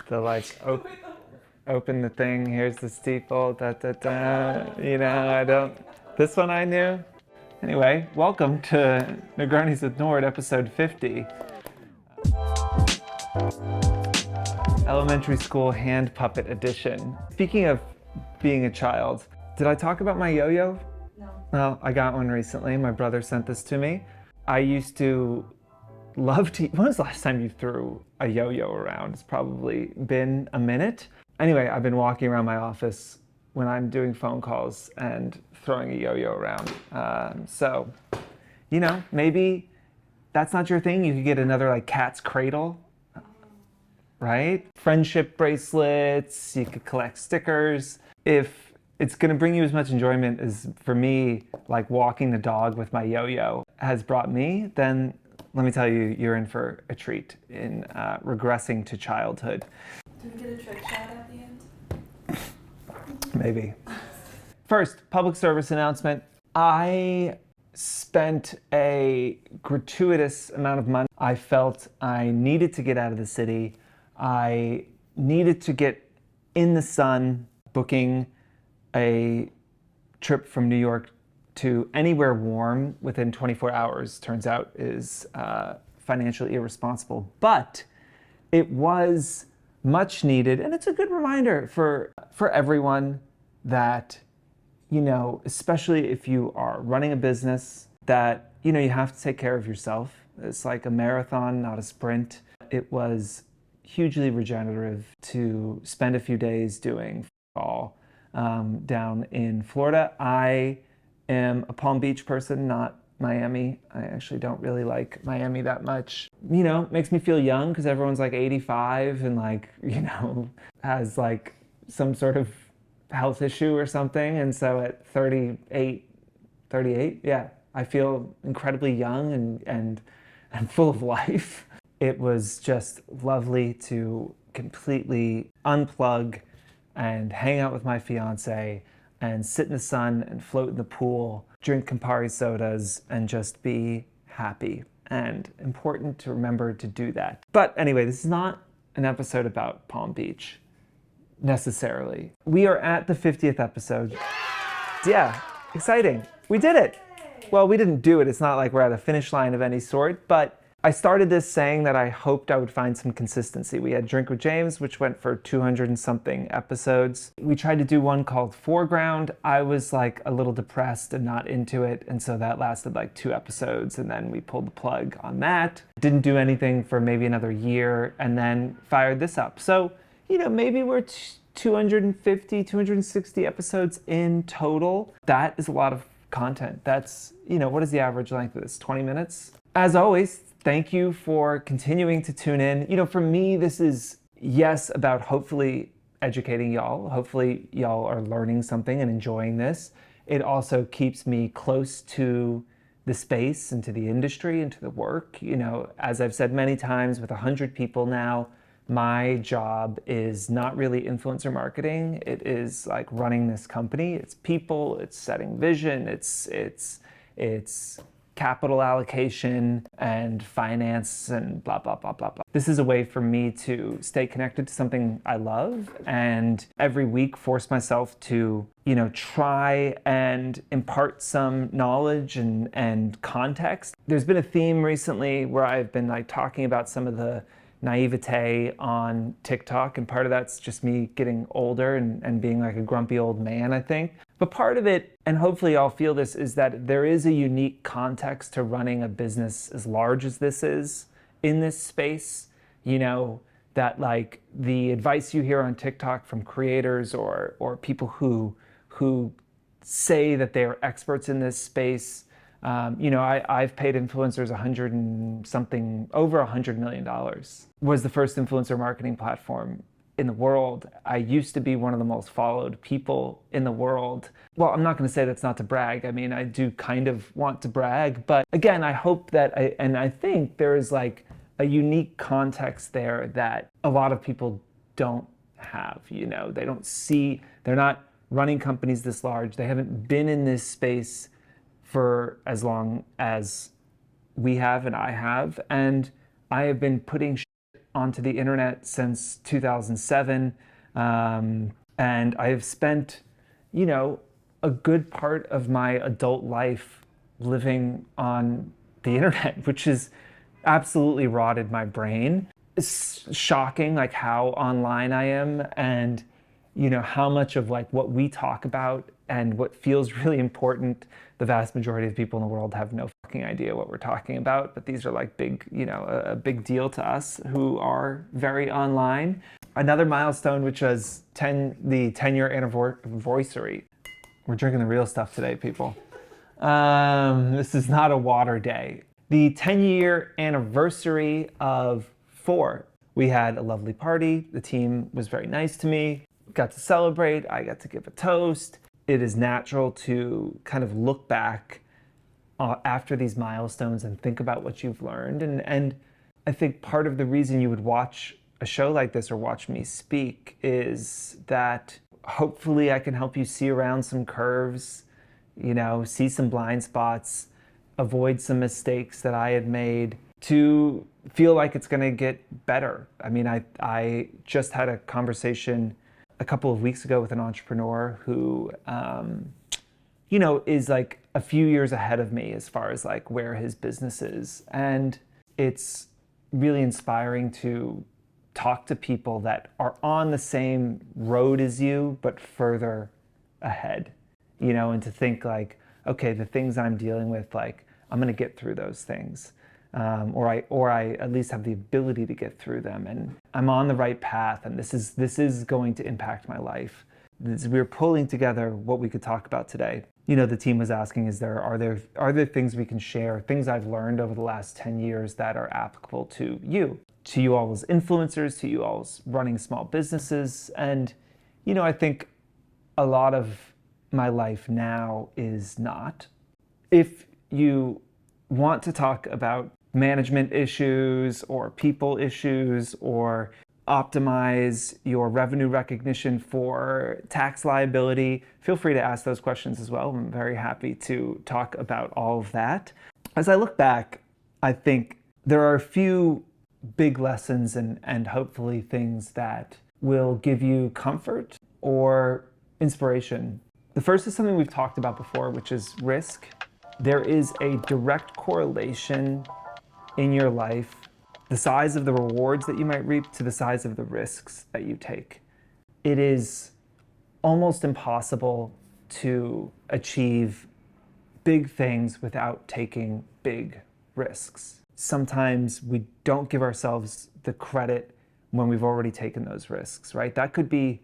the like open the thing, here's the steeple, da da da. I don't. This one I knew. Anyway, welcome to Negronis with Nord, episode 50. Elementary School Hand Puppet Edition. Speaking of being a child, did I talk about my yo-yo? No. Well, I got one recently. My brother sent this to me. I used to love to... When was the last time you threw a yo-yo around? It's probably been a minute. Anyway, I've been walking around my office when I'm doing phone calls and throwing a yo-yo around. So, maybe that's not your thing. You could get another like cat's cradle, right? Friendship bracelets, you could collect stickers. If it's gonna bring you as much enjoyment as for me, like walking the dog with my yo-yo has brought me, then let me tell you, you're in for a treat in regressing to childhood. Do we get a trick shot at the end? Maybe. First, public service announcement. I spent a gratuitous amount of money. I felt I needed to get out of the city. I needed to get in the sun. Booking a trip from New York to anywhere warm within 24 hours turns out is financially irresponsible. But it was much needed, and it's a good reminder for everyone that, especially if you are running a business, that, you have to take care of yourself. It's like a marathon, not a sprint. It was hugely regenerative to spend a few days doing fall down in Florida. I am a Palm Beach person, not Miami. I actually don't really like Miami that much. Makes me feel young because everyone's like 85 and has like some sort of health issue or something. And so at 38, yeah, I feel incredibly young and full of life. It was just lovely to completely unplug and hang out with my fiance and sit in the sun and float in the pool, drink Campari sodas, and just be happy. And important to remember to do that. But anyway, this is not an episode about Palm Beach, necessarily. We are at the 50th episode. Yeah, exciting. We did it. Well, we didn't do it. It's not like we're at a finish line of any sort, but I started this saying that I hoped I would find some consistency. We had Drink with James, which went for 200 and something episodes. We tried to do one called Foreground. I was like a little depressed and not into it, and so that lasted like 2 episodes, and then we pulled the plug on that. Didn't do anything for maybe another year, and then fired this up. So, maybe we're 250, 260 episodes in total. That is a lot of content. That's, what is the average length of this? 20 minutes? As always, thank you for continuing to tune in. For me, this is, yes, about hopefully educating y'all. Hopefully y'all are learning something and enjoying this. It also keeps me close to the space and to the industry and to the work. As I've said many times, with 100 people now, my job is not really influencer marketing. It is like running this company. It's people, it's setting vision, it's capital allocation and finance and blah, blah, blah, blah, blah. This is a way for me to stay connected to something I love and every week force myself to, try and impart some knowledge and context. There's been a theme recently where I've been talking about some of the naivete on TikTok, and part of that's just me getting older and being like a grumpy old man, I think. But part of it, and hopefully y'all feel this, is that there is a unique context to running a business as large as this is in this space. That like the advice you hear on TikTok from creators or people who say that they are experts in this space. I've paid influencers over $100 million. Was the first influencer marketing platform in the world. I used to be one of the most followed people in the world. Well, I'm not going to say that's not to brag. I mean, I do kind of want to brag, but again, I hope that I think there is like a unique context there that a lot of people don't have. They don't see, they're not running companies this large. They haven't been in this space for as long as we have and I have. And I have been putting onto the internet since 2007. And I have spent, a good part of my adult life living on the internet, which has absolutely rotted my brain. It's shocking, like how online I am, and how much of like what we talk about and what feels really important. The vast majority of people in the world have no fucking idea what we're talking about, but these are like big, a big deal to us who are very online. Another milestone, which was the 10-year anniversary. We're drinking the real stuff today, people. This is not a water day. The 10-year anniversary of 4. We had a lovely party. The team was very nice to me. Got to celebrate. I got to give a toast. It is natural to kind of look back after these milestones and think about what you've learned. And I think part of the reason you would watch a show like this or watch me speak is that hopefully I can help you see around some curves, see some blind spots, avoid some mistakes that I had made, to feel like it's going to get better. I mean, I just had a conversation a couple of weeks ago with an entrepreneur who, is like a few years ahead of me as far as like where his business is. And it's really inspiring to talk to people that are on the same road as you, but further ahead, and to think like, okay, the things I'm dealing with, like, I'm going to get through those things. Or I at least have the ability to get through them, and I'm on the right path, and this is going to impact my life. We're pulling together what we could talk about today. The team was asking, are there things we can share, things I've learned over the last 10 years that are applicable to you all as influencers, to you all as running small businesses. And I think a lot of my life now is not. If you want to talk about management issues or people issues, or optimize your revenue recognition for tax liability, feel free to ask those questions as well. I'm very happy to talk about all of that. As I look back, I think there are a few big lessons and hopefully things that will give you comfort or inspiration. The first is something we've talked about before, which is risk. There is a direct correlation in your life, the size of the rewards that you might reap to the size of the risks that you take. It is almost impossible to achieve big things without taking big risks. Sometimes we don't give ourselves the credit when we've already taken those risks, right? That could be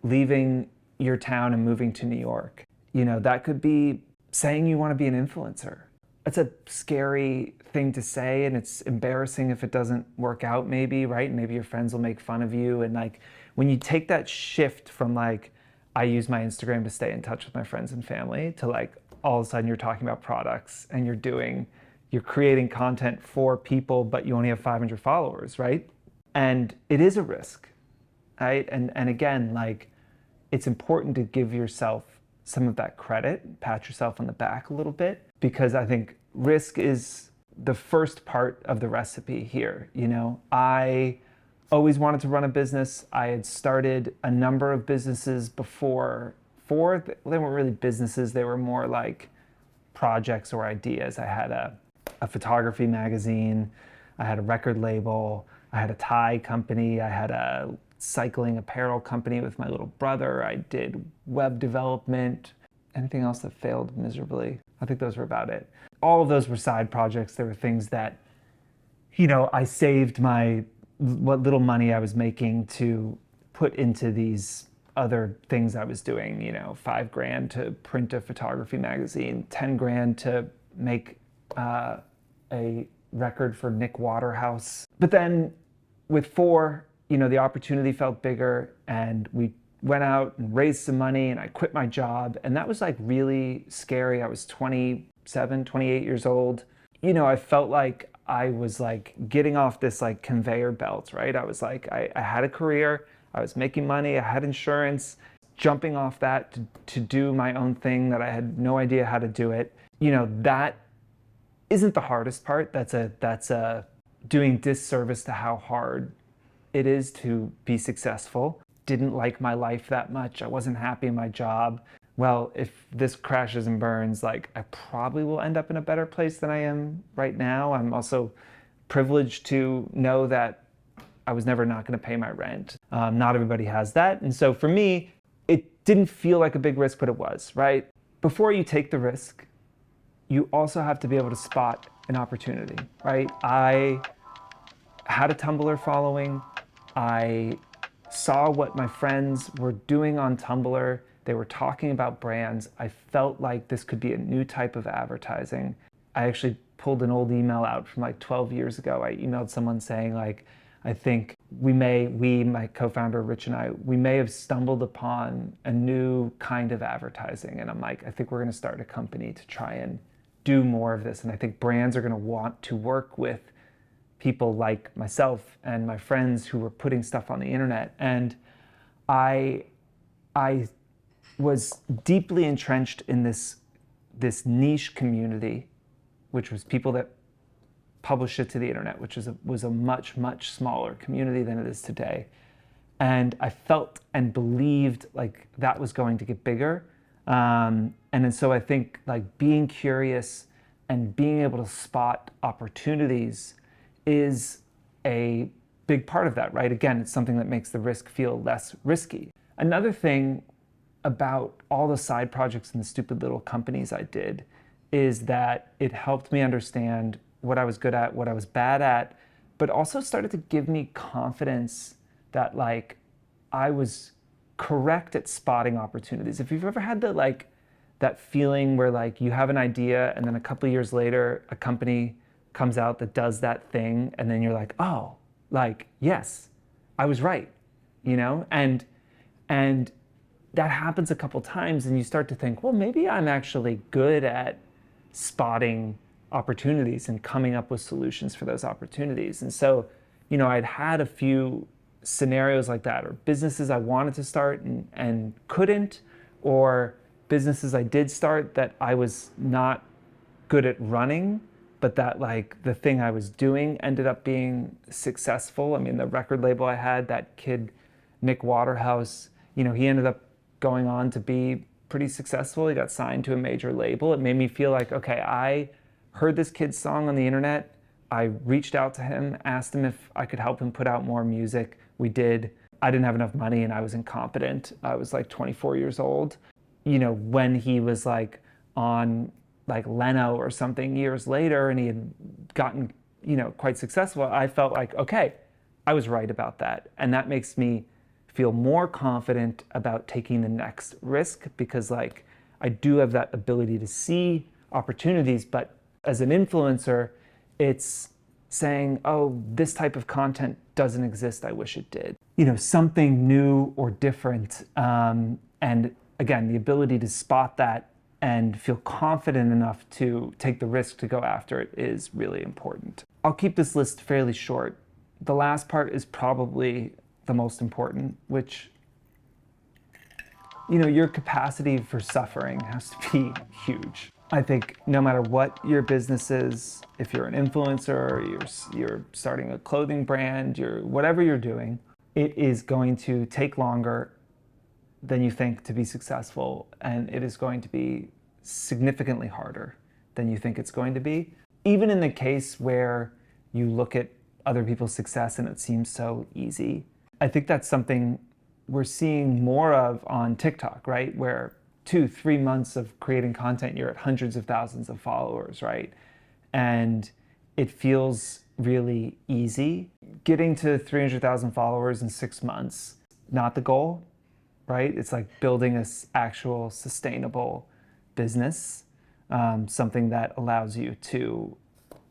leaving your town and moving to New York. That could be saying you want to be an influencer. It's a scary thing to say, and it's embarrassing if it doesn't work out, maybe, right? Maybe your friends will make fun of you. And like, when you take that shift from like, I use my Instagram to stay in touch with my friends and family, to like, all of a sudden you're talking about products and you're creating content for people, but you only have 500 followers, right? And it is a risk, right? And again, like, it's important to give yourself some of that credit, pat yourself on the back a little bit, because I think risk is the first part of the recipe here. I always wanted to run a business. I had started a number of businesses before. They weren't really businesses, they were more like projects or ideas. I had a photography magazine, I had a record label, I had a tie company, I had a cycling apparel company with my little brother, I did web development. Anything else that failed miserably? I think those were about it. All of those were side projects. There were things that, I saved what little money I was making to put into these other things I was doing, $5,000 to print a photography magazine, $10,000 to make a record for Nick Waterhouse. But then with 4, the opportunity felt bigger, and we went out and raised some money, and I quit my job. And that was like really scary. I was 27, 28 years old. I felt like I was like getting off this like conveyor belt, right? I was like, I had a career, I was making money, I had insurance, jumping off that to do my own thing that I had no idea how to do it. That isn't the hardest part. That's a doing disservice to how hard it is to be successful. Didn't like my life that much. I wasn't happy in my job. Well, if this crashes and burns, like I probably will end up in a better place than I am right now. I'm also privileged to know that I was never not going to pay my rent. Not everybody has that. And so for me, it didn't feel like a big risk, but it was, right? Before you take the risk, you also have to be able to spot an opportunity, right? I had a Tumblr following. I saw what my friends were doing on Tumblr. They were talking about brands. I felt like this could be a new type of advertising. I actually pulled an old email out from like 12 years ago. I emailed someone saying like, I think my co-founder Rich and I, we may have stumbled upon a new kind of advertising. And I'm like, I think we're gonna start a company to try and do more of this. And I think brands are gonna want to work with people like myself and my friends who were putting stuff on the internet. And I was deeply entrenched in this niche community, which was people that publish it to the internet, which was a much, much smaller community than it is today. And I felt and believed like that was going to get bigger. And then so I think like being curious and being able to spot opportunities is a big part of that, right? Again, it's something that makes the risk feel less risky. Another thing about all the side projects and the stupid little companies I did is that it helped me understand what I was good at, what I was bad at, but also started to give me confidence that like I was correct at spotting opportunities. If you've ever had that feeling where like you have an idea and then a couple of years later a company comes out that does that thing and then you're like, oh, like yes, I was right, you know? And that happens a couple times and you start to think, well, maybe I'm actually good at spotting opportunities and coming up with solutions for those opportunities. And so, you know, I'd had a few scenarios like that, or businesses I wanted to start and couldn't, or businesses I did start that I was not good at running, but that like the thing I was doing ended up being successful. I mean, the record label I had, that kid, Nick Waterhouse, you know, he ended up going on to be pretty successful. He got signed to a major label. It made me feel like, okay, I heard this kid's song on the internet. I reached out to him, asked him if I could help him put out more music. We did. I didn't have enough money and I was incompetent. I was like 24 years old. You know, when he was like on like Leno or something years later and he had gotten, you know, quite successful, I felt like, okay, I was right about that. And that makes me feel more confident about taking the next risk because like I do have that ability to see opportunities, but as an influencer, it's saying, oh, this type of content doesn't exist, I wish it did. You know, something new or different. And again, the ability to spot that and feel confident enough to take the risk to go after it is really important. I'll keep this list fairly short. The last part is probably the most important, which, you know, your capacity for suffering has to be huge. I think no matter what your business is, if you're an influencer, you're starting a clothing brand, whatever you're doing, it is going to take longer than you think to be successful, and it is going to be significantly harder than you think it's going to be. Even in the case where you look at other people's success and it seems so easy, I think that's something we're seeing more of on TikTok, right? Where 2-3 months of creating content, you're at hundreds of thousands of followers, right? And it feels really easy. Getting to 300,000 followers in 6 months, not the goal, right? It's like building an actual sustainable business, something that allows you to,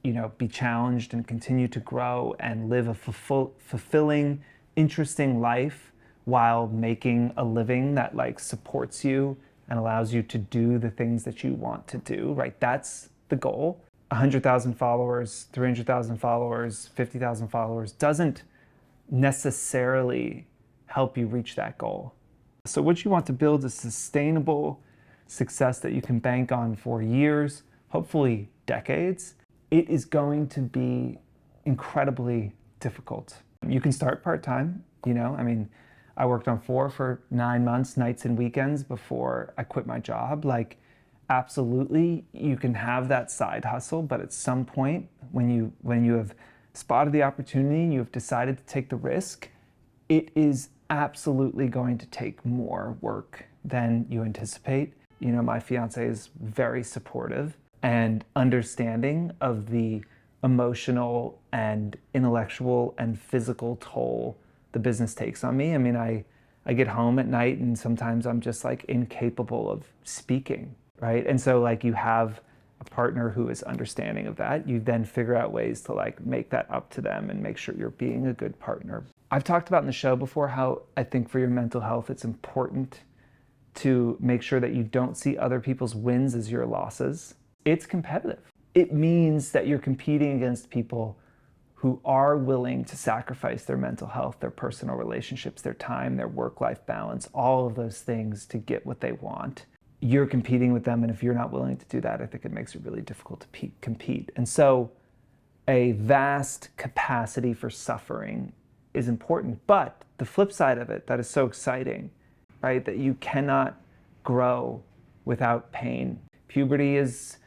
you know, be challenged and continue to grow and live a fulfilling, interesting life while making a living that like supports you and allows you to do the things that you want to do, right? That's the goal. 100,000 followers, 300,000 followers, 50,000 followers doesn't necessarily help you reach that goal. So what you want to build is sustainable success that you can bank on for years, hopefully decades. It is going to be incredibly difficult. You can start part-time, I worked on 4 for 9 months, nights and weekends before I quit my job. Like, absolutely, you can have that side hustle, but at some point when you have spotted the opportunity, you have decided to take the risk, it is absolutely going to take more work than you anticipate. My fiance is very supportive and understanding of the emotional and intellectual and physical toll the business takes on me. I get home at night and sometimes I'm just like incapable of speaking, right? And so like you have a partner who is understanding of that. You then figure out ways to like make that up to them and make sure you're being a good partner. I've talked about in the show before how I think for your mental health, it's important to make sure that you don't see other people's wins as your losses. It's competitive. It means that you're competing against people who are willing to sacrifice their mental health, their personal relationships, their time, their work-life balance, all of those things to get what they want. You're competing with them, and if you're not willing to do that, I think it makes it really difficult to compete. And so a vast capacity for suffering is important, but the flip side of it that is so exciting, right, that you cannot grow without pain. Puberty is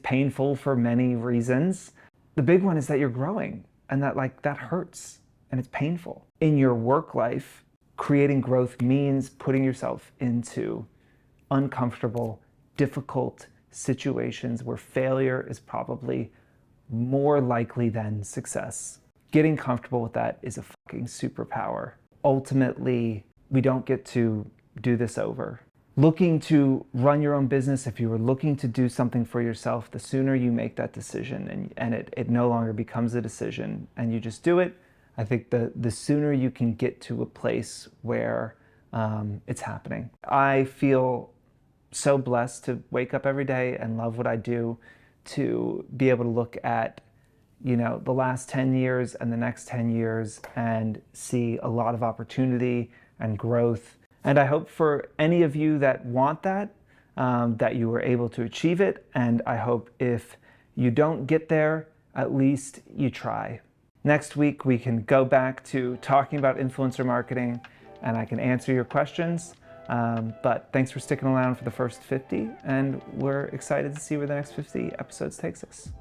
painful for many reasons. The big one is that you're growing, and that hurts and it's painful. In your work life, creating growth means putting yourself into uncomfortable, difficult situations where failure is probably more likely than success. Getting comfortable with that is a fucking superpower. Ultimately, we don't get to do this over. Looking to run your own business, if you were looking to do something for yourself, the sooner you make that decision and it no longer becomes a decision and you just do it, I think the sooner you can get to a place where it's happening. I feel so blessed to wake up every day and love what I do, to be able to look at the last 10 years and the next 10 years and see a lot of opportunity and growth. And I hope for any of you that want that, that you were able to achieve it. And I hope if you don't get there, at least you try. Next week, we can go back to talking about influencer marketing and I can answer your questions. But thanks for sticking around for the first 50, and we're excited to see where the next 50 episodes takes us.